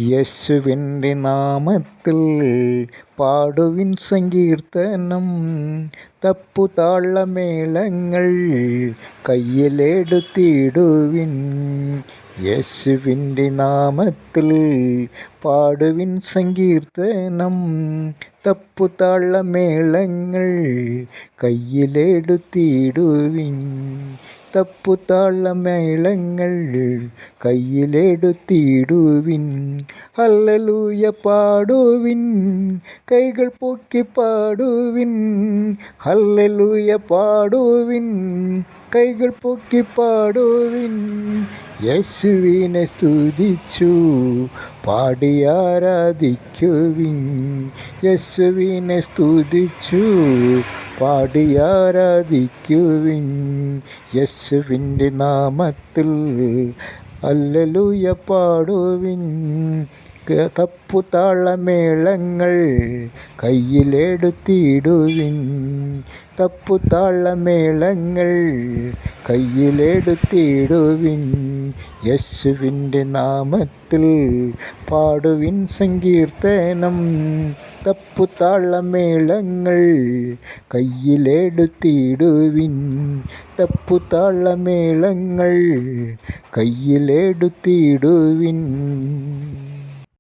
യേശുവിൻ്റെ നാമത്തിൽ പാടുവിൻ സങ്കീർത്തനം, തപ്പുതാളമേളങ്ങൾ കയ്യിലെടുത്തിടുവിൻ. യേശുവിൻ്റെ നാമത്തിൽ പാടുവിൻ സങ്കീർത്തനം, തപ്പുതാളമേളങ്ങൾ കയ്യിലെടുത്തിടുവിൻ. തപ്പുതാളമേളങ്ങൾ കയ്യിലെടുത്തിടുവിൻ. ഹല്ലേലൂയ പാടുവിൻ, കൈകൾ പൊക്കി പാടുവിൻ. ഹല്ലേലൂയ പാടുവിൻ, കൈകൾ പൊക്കി പാടുവിൻ. യേശുവിനെ സ്തുതിച്ചു പാടി ആരാധിക്കുവിൻ. യേശുവിനെ സ്തുതിച്ചു പാടി ആരാധിക്കുവിൻ. യേശുവിൻ്റെ നാമത്തിൽ ഹല്ലേലൂയ പാടുവിൻ. തപ്പുതാളമേളങ്ങൾ കയ്യിലെടുത്തിടുവിൻ. തപ്പുതാളമേളങ്ങൾ കയ്യിലെടുത്തിടുവിൻ. യേശുവിൻ്റെ നാമത്തിൽ പാടുവിൻ സങ്കീർത്തനം, തപ്പുതാളമേളങ്ങൾ കയ്യിലെടുത്തിടുവിൻ. തപ്പുതാളമേളങ്ങൾ കയ്യിലെടുത്തിടുവിൻ.